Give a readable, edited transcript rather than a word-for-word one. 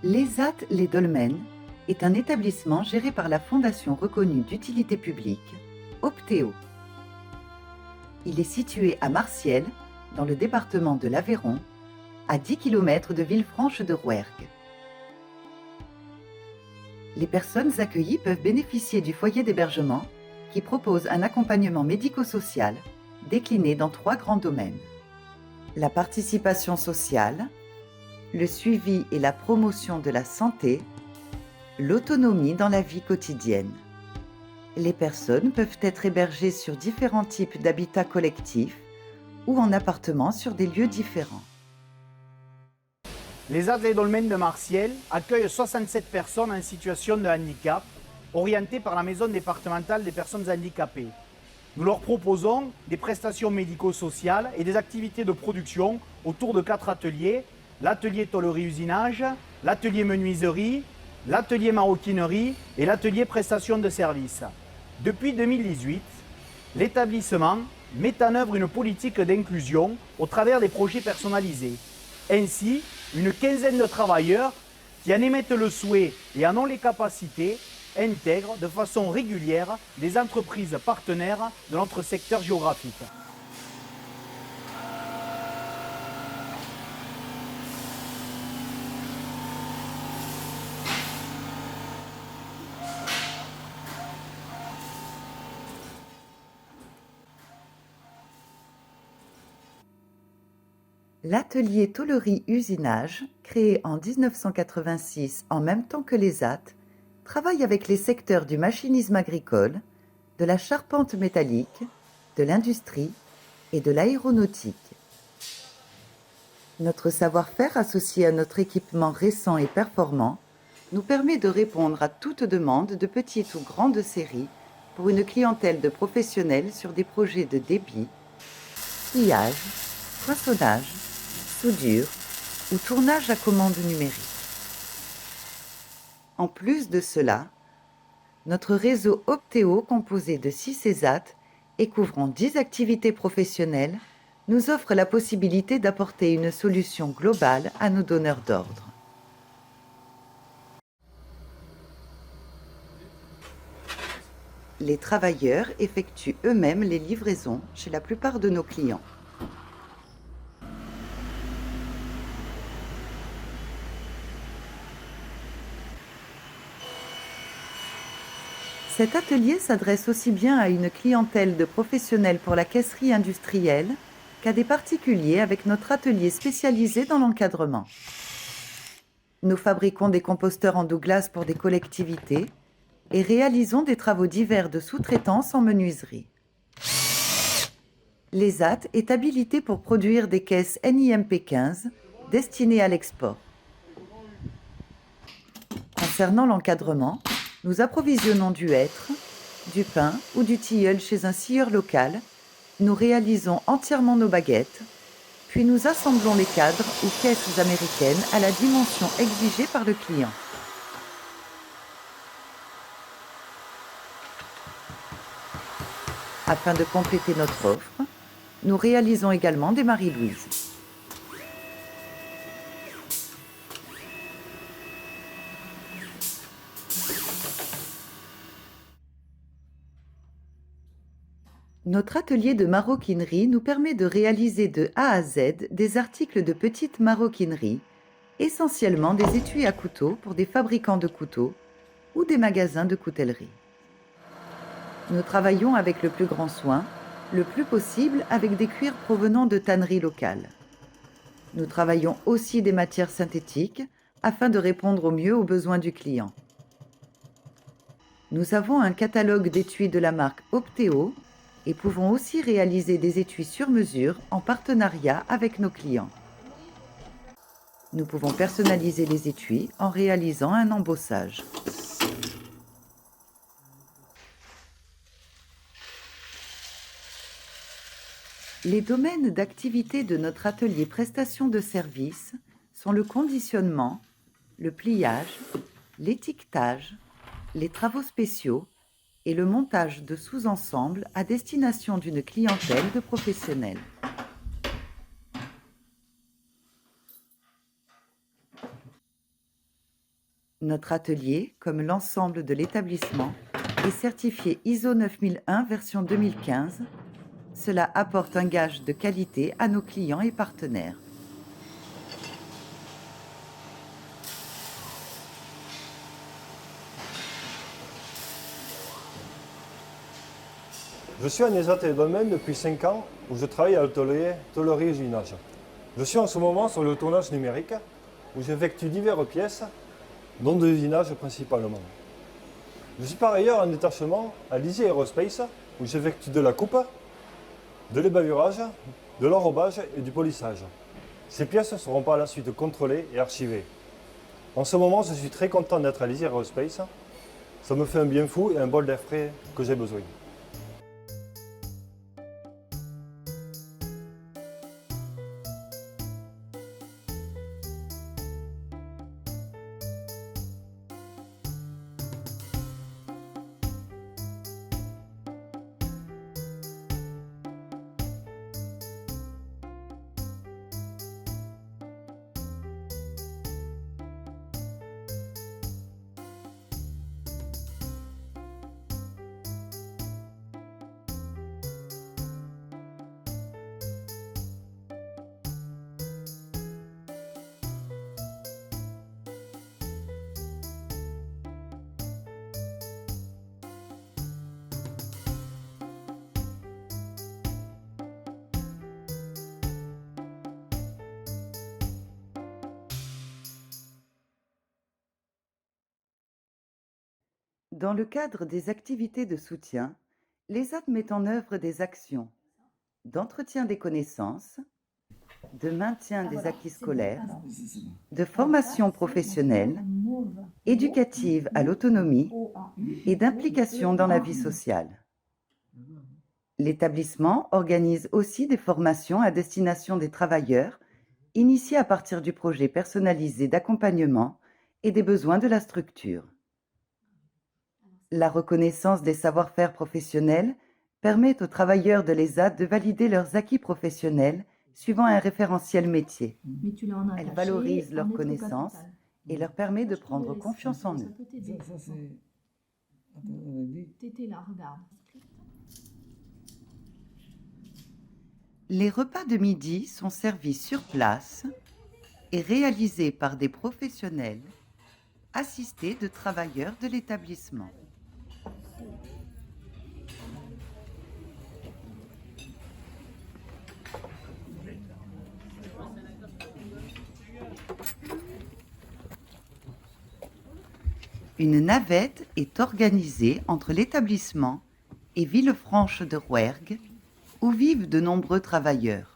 L'ESAT Les Dolmens est un établissement géré par la Fondation reconnue d'utilité publique, Optéo. Il est situé à Marciel, dans le département de l'Aveyron, à 10 km de Villefranche de Rouergue. Les personnes accueillies peuvent bénéficier du foyer d'hébergement qui propose un accompagnement médico-social décliné dans 3 grands domaines. La participation sociale, le suivi et la promotion de la santé, l'autonomie dans la vie quotidienne. Les personnes peuvent être hébergées sur différents types d'habitats collectifs ou en appartement sur des lieux différents. L'ESAT Les Dolmens de Marciel accueille 67 personnes en situation de handicap, orientées par la Maison départementale des personnes handicapées. Nous leur proposons des prestations médico-sociales et des activités de production autour de 4 ateliers: l'atelier tôlerie-usinage, l'atelier menuiserie, l'atelier maroquinerie et l'atelier prestation de services. Depuis 2018, l'établissement met en œuvre une politique d'inclusion au travers des projets personnalisés. Ainsi, une quinzaine de travailleurs qui en émettent le souhait et en ont les capacités intègrent de façon régulière des entreprises partenaires de notre secteur géographique. L'atelier tôlerie-usinage, créé en 1986 en même temps que l'ESAT, travaille avec les secteurs du machinisme agricole, de la charpente métallique, de l'industrie et de l'aéronautique. Notre savoir-faire associé à notre équipement récent et performant nous permet de répondre à toute demande de petite ou grande série pour une clientèle de professionnels sur des projets de débit, pliage, poinçonnage, soudure ou tournage à commande numérique. En plus de cela, notre réseau Optéo, composé de 6 ESAT et couvrant 10 activités professionnelles, nous offre la possibilité d'apporter une solution globale à nos donneurs d'ordre. Les travailleurs effectuent eux-mêmes les livraisons chez la plupart de nos clients. Cet atelier s'adresse aussi bien à une clientèle de professionnels pour la caisserie industrielle qu'à des particuliers avec notre atelier spécialisé dans l'encadrement. Nous fabriquons des composteurs en Douglas pour des collectivités et réalisons des travaux divers de sous-traitance en menuiserie. L'ESAT est habilité pour produire des caisses NIMP 15 destinées à l'export. Concernant l'encadrement, nous approvisionnons du hêtre, du pain ou du tilleul chez un scieur local, nous réalisons entièrement nos baguettes, puis nous assemblons les cadres ou caisses américaines à la dimension exigée par le client. Afin de compléter notre offre, nous réalisons également des Marie-Louise. Notre atelier de maroquinerie nous permet de réaliser de A à Z des articles de petite maroquinerie, essentiellement des étuis à couteaux pour des fabricants de couteaux ou des magasins de coutellerie. Nous travaillons avec le plus grand soin, le plus possible avec des cuirs provenant de tanneries locales. Nous travaillons aussi des matières synthétiques afin de répondre au mieux aux besoins du client. Nous avons un catalogue d'étuis de la marque Optéo et pouvons aussi réaliser des étuis sur mesure en partenariat avec nos clients. Nous pouvons personnaliser les étuis en réalisant un embossage. Les domaines d'activité de notre atelier prestation de services sont le conditionnement, le pliage, l'étiquetage, les travaux spéciaux et le montage de sous-ensembles à destination d'une clientèle de professionnels. Notre atelier, comme l'ensemble de l'établissement, est certifié ISO 9001 version 2015. Cela apporte un gage de qualité à nos clients et partenaires. Je suis en ESAT et domaine depuis 5 ans où je travaille à l'atelier tôlerie et usinage. Je suis en ce moment sur le tournage numérique où j'effectue diverses pièces, dont de l'usinage principalement. Je suis par ailleurs en détachement à l'Easy Aerospace où j'effectue de la coupe, de l'ébavurage, de l'enrobage et du polissage. Ces pièces seront par la suite contrôlées et archivées. En ce moment, je suis très content d'être à l'Easy Aerospace. Ça me fait un bien fou et un bol d'air frais que j'ai besoin. Dans le cadre des activités de soutien, l'ESAT met en œuvre des actions d'entretien des connaissances, de maintien des acquis scolaires, de formation professionnelle, éducative à l'autonomie et d'implication dans la vie sociale. L'établissement organise aussi des formations à destination des travailleurs, initiées à partir du projet personnalisé d'accompagnement et des besoins de la structure. La reconnaissance des savoir-faire professionnels permet aux travailleurs de l'ESAT de valider leurs acquis professionnels suivant un référentiel métier. Elle valorise leurs connaissances et leur permet de prendre confiance en eux. Les repas de midi sont servis sur place et réalisés par des professionnels assistés de travailleurs de l'établissement. Une navette est organisée entre l'établissement et Villefranche de Rouergue, où vivent de nombreux travailleurs.